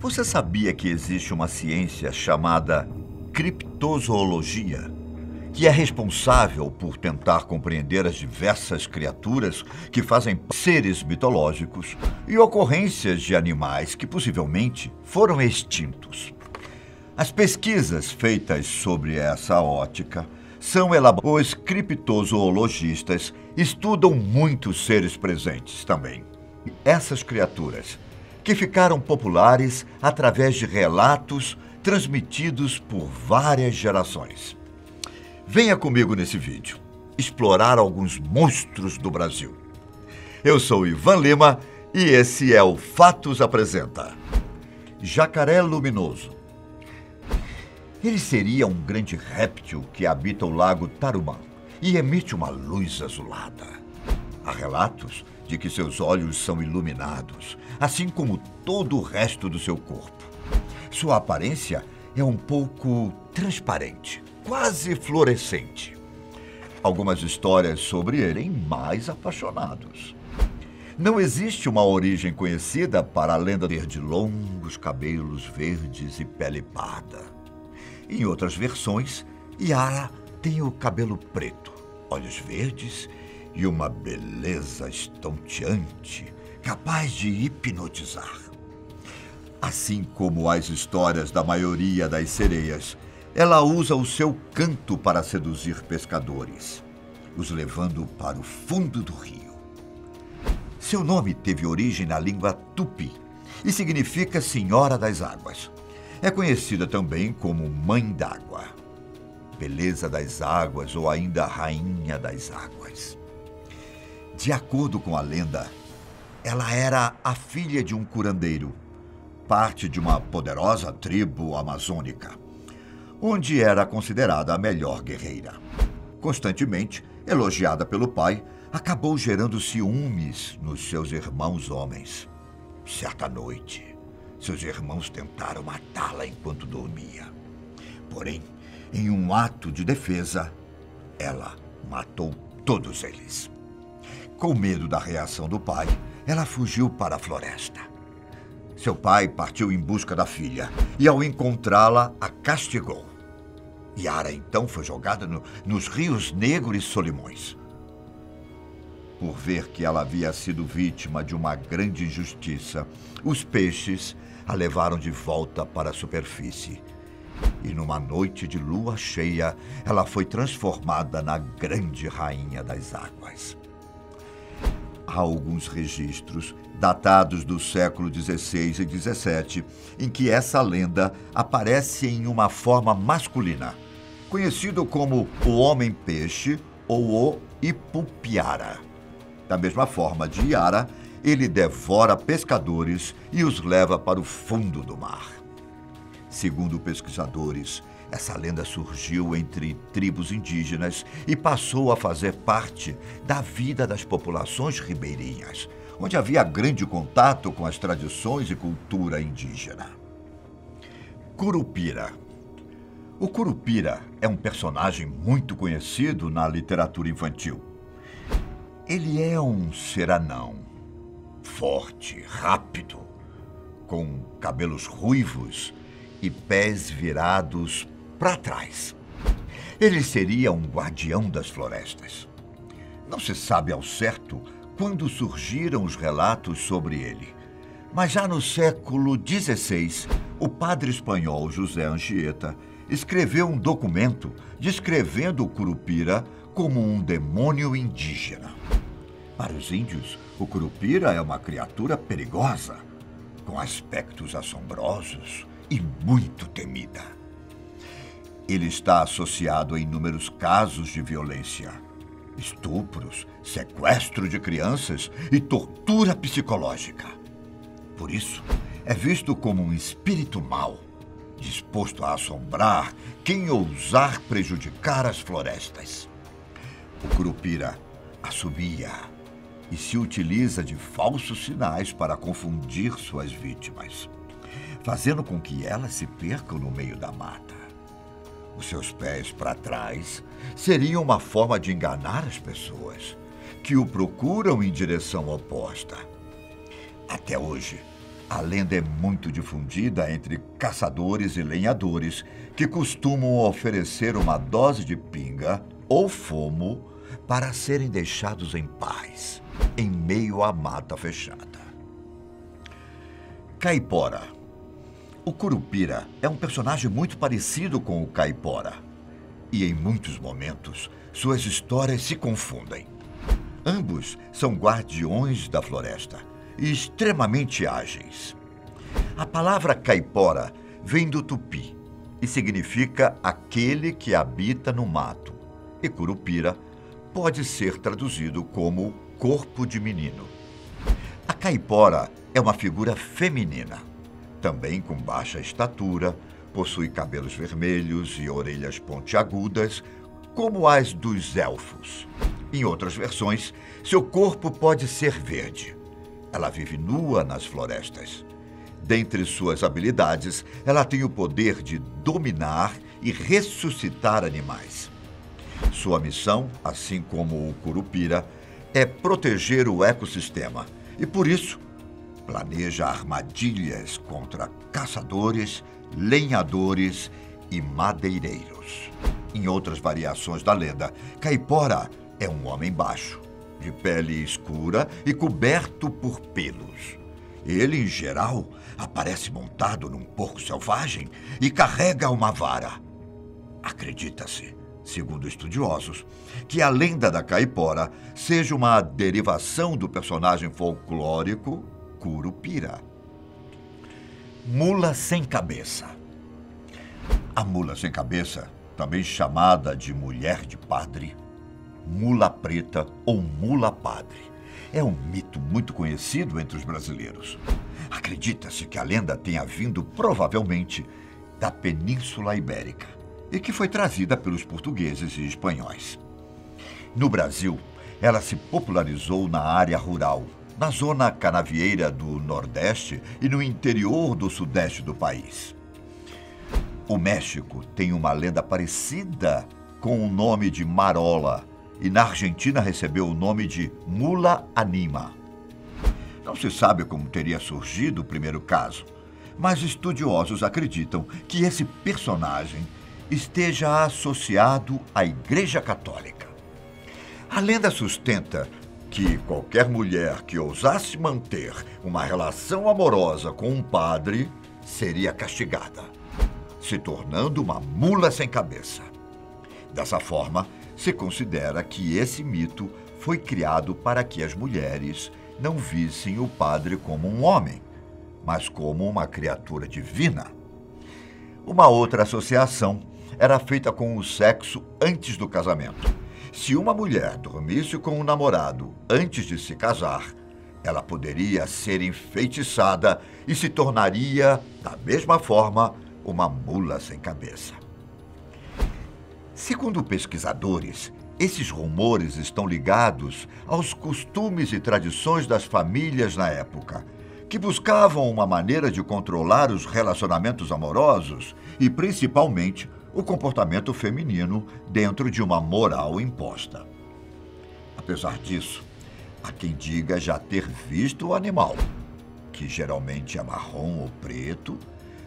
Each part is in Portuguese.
Você sabia que existe uma ciência chamada criptozoologia, que é responsável por tentar compreender as diversas criaturas que fazem seres mitológicos e ocorrências de animais que possivelmente foram extintos? As pesquisas feitas sobre essa ótica são elaboradas. Os criptozoologistas estudam muitos seres presentes também. Essas criaturas, que ficaram populares através de relatos transmitidos por várias gerações. Venha comigo nesse vídeo explorar alguns monstros do Brasil. Eu sou Ivan Lima e esse é o Fatos Apresenta. Jacaré luminoso. Ele seria um grande réptil que habita o lago Tarumã e emite uma luz azulada. Há relatos de que seus olhos são iluminados, assim como todo o resto do seu corpo. Sua aparência é um pouco transparente, quase fluorescente. Algumas histórias sobre ele mais apaixonados. Não existe uma origem conhecida para a lenda de longos cabelos verdes e pele parda. Em outras versões, Yara tem o cabelo preto, olhos verdes e uma beleza estonteante, capaz de hipnotizar. Assim como as histórias da maioria das sereias, ela usa o seu canto para seduzir pescadores, os levando para o fundo do rio. Seu nome teve origem na língua tupi e significa Senhora das Águas. É conhecida também como Mãe d'Água, Beleza das Águas ou ainda Rainha das Águas. De acordo com a lenda, ela era a filha de um curandeiro, parte de uma poderosa tribo amazônica, onde era considerada a melhor guerreira. Constantemente elogiada pelo pai, acabou gerando ciúmes nos seus irmãos homens. Certa noite, seus irmãos tentaram matá-la enquanto dormia. Porém, em um ato de defesa, ela matou todos eles. Com medo da reação do pai, ela fugiu para a floresta. Seu pai partiu em busca da filha e, ao encontrá-la, a castigou. Yara então foi jogada nos rios Negro e Solimões. Por ver que ela havia sido vítima de uma grande injustiça, os peixes a levaram de volta para a superfície. E numa noite de lua cheia, ela foi transformada na grande rainha das águas. Há alguns registros, datados do século XVI e XVII, em que essa lenda aparece em uma forma masculina, conhecido como o Homem-Peixe ou o Ipupiara. Da mesma forma de Yara, ele devora pescadores e os leva para o fundo do mar. Segundo pesquisadores, essa lenda surgiu entre tribos indígenas e passou a fazer parte da vida das populações ribeirinhas, onde havia grande contato com as tradições e cultura indígena. Curupira. O Curupira é um personagem muito conhecido na literatura infantil. Ele é um ser anão, forte, rápido, com cabelos ruivos e pés virados para trás. Ele seria um guardião das florestas. Não se sabe ao certo quando surgiram os relatos sobre ele, mas já no século XVI, o padre espanhol José Anchieta escreveu um documento descrevendo o Curupira como um demônio indígena. Para os índios, o Curupira é uma criatura perigosa, com aspectos assombrosos e muito temida. Ele está associado a inúmeros casos de violência, estupros, sequestro de crianças e tortura psicológica. Por isso, é visto como um espírito mau, disposto a assombrar quem ousar prejudicar as florestas. O Curupira assobia e se utiliza de falsos sinais para confundir suas vítimas, fazendo com que elas se percam no meio da mata. Os seus pés para trás seriam uma forma de enganar as pessoas, que o procuram em direção oposta. Até hoje, A lenda é muito difundida entre caçadores e lenhadores que costumam oferecer uma dose de pinga ou fumo para serem deixados em paz, em meio à mata fechada. Caipora. O Curupira é um personagem muito parecido com o Caipora. E em muitos momentos, suas histórias se confundem. Ambos são guardiões da floresta e extremamente ágeis. A palavra caipora vem do tupi e significa aquele que habita no mato. E Curupira pode ser traduzido como corpo de menino. A caipora é uma figura feminina, também com baixa estatura, possui cabelos vermelhos e orelhas pontiagudas, como as dos elfos. Em outras versões, seu corpo pode ser verde. Ela vive nua nas florestas. Dentre suas habilidades, ela tem o poder de dominar e ressuscitar animais. Sua missão, assim como o Curupira, é proteger o ecossistema e, por isso, planeja armadilhas contra caçadores, lenhadores e madeireiros. Em outras variações da lenda, Caipora é um homem baixo, de pele escura e coberto por pelos. Ele, em geral, aparece montado num porco selvagem e carrega uma vara. Acredita-se, segundo estudiosos, que a lenda da Caipora seja uma derivação do personagem folclórico Curupira. Mula sem cabeça. A mula sem cabeça, também chamada de mulher de padre, mula preta ou mula padre, é um mito muito conhecido entre os brasileiros. Acredita-se que a lenda tenha vindo provavelmente da Península Ibérica e que foi trazida pelos portugueses e espanhóis. No Brasil, ela se popularizou na área rural, na zona canavieira do Nordeste e no interior do Sudeste do país. O México tem uma lenda parecida com o nome de Marola e na Argentina recebeu o nome de Mula Anima. Não se sabe como teria surgido o primeiro caso, mas estudiosos acreditam que esse personagem esteja associado à Igreja Católica. A lenda sustenta que qualquer mulher que ousasse manter uma relação amorosa com um padre seria castigada, se tornando uma mula sem cabeça. Dessa forma, se considera que esse mito foi criado para que as mulheres não vissem o padre como um homem, mas como uma criatura divina. Uma outra associação era feita com o sexo antes do casamento. Se uma mulher dormisse com um namorado antes de se casar, ela poderia ser enfeitiçada e se tornaria, da mesma forma, uma mula sem cabeça. Segundo pesquisadores, esses rumores estão ligados aos costumes e tradições das famílias na época, que buscavam uma maneira de controlar os relacionamentos amorosos e, principalmente, o comportamento feminino dentro de uma moral imposta. Apesar disso, há quem diga já ter visto o animal, que geralmente é marrom ou preto,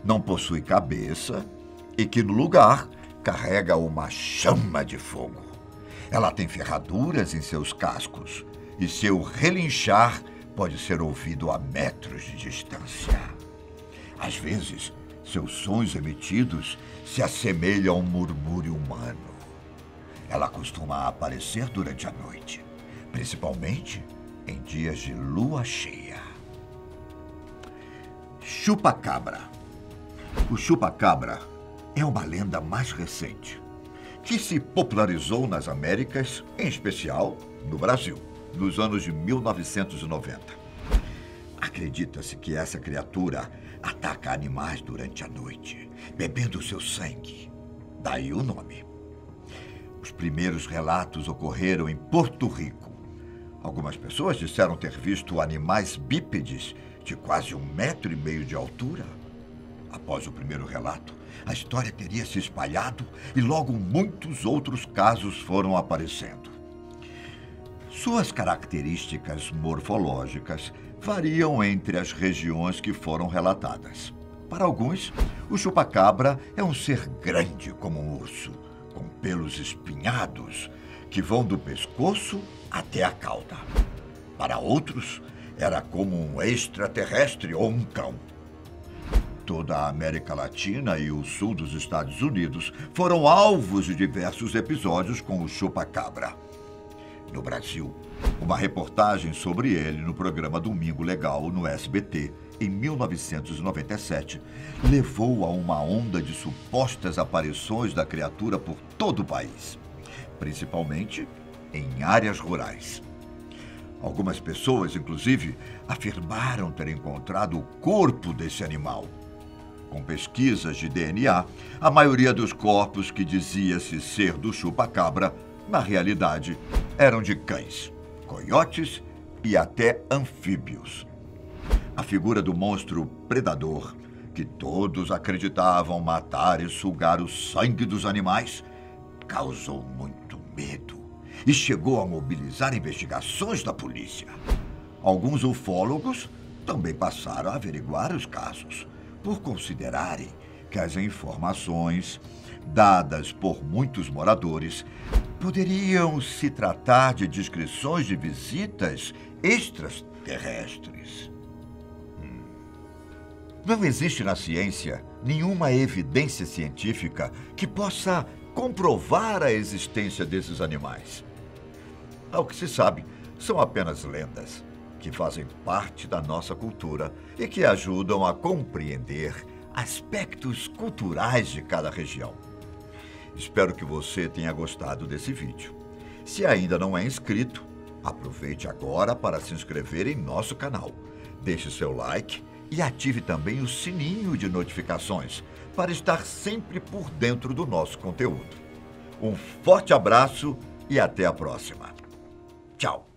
não possui cabeça e que, no lugar, carrega uma chama de fogo. Ela tem ferraduras em seus cascos e seu relinchar pode ser ouvido a metros de distância. Às vezes, seus sons emitidos se assemelham a um murmúrio humano. Ela costuma aparecer durante a noite, principalmente em dias de lua cheia. Chupa-cabra. O chupa-cabra é uma lenda mais recente, que se popularizou nas Américas, em especial no Brasil, nos anos de 1990. Acredita-se que essa criatura ataca animais durante a noite, bebendo seu sangue. Daí o nome. Os primeiros relatos ocorreram em Porto Rico. Algumas pessoas disseram ter visto animais bípedes de quase 1,5 metro de altura. Após o primeiro relato, a história teria se espalhado e logo muitos outros casos foram aparecendo. Suas características morfológicas variam entre as regiões que foram relatadas. Para alguns, o chupacabra é um ser grande como um urso, com pelos espinhados, que vão do pescoço até a cauda. Para outros, era como um extraterrestre ou um cão. Toda a América Latina e o sul dos Estados Unidos foram alvos de diversos episódios com o chupacabra. No Brasil, uma reportagem sobre ele no programa Domingo Legal no SBT, em 1997, levou a uma onda de supostas aparições da criatura por todo o país, principalmente em áreas rurais. Algumas pessoas, inclusive, afirmaram ter encontrado o corpo desse animal. Com pesquisas de DNA, a maioria dos corpos que dizia-se ser do chupacabra, na realidade, eram de cães, coiotes e até anfíbios. A figura do monstro predador, que todos acreditavam matar e sugar o sangue dos animais, causou muito medo e chegou a mobilizar investigações da polícia. Alguns ufólogos também passaram a averiguar os casos, por considerarem que as informações dadas por muitos moradores poderiam se tratar de descrições de visitas extraterrestres. Não existe na ciência nenhuma evidência científica que possa comprovar a existência desses animais. Ao que se sabe, são apenas lendas que fazem parte da nossa cultura e que ajudam a compreender aspectos culturais de cada região. Espero que você tenha gostado desse vídeo. Se ainda não é inscrito, aproveite agora para se inscrever em nosso canal. Deixe seu like e ative também o sininho de notificações para estar sempre por dentro do nosso conteúdo. Um forte abraço e até a próxima. Tchau!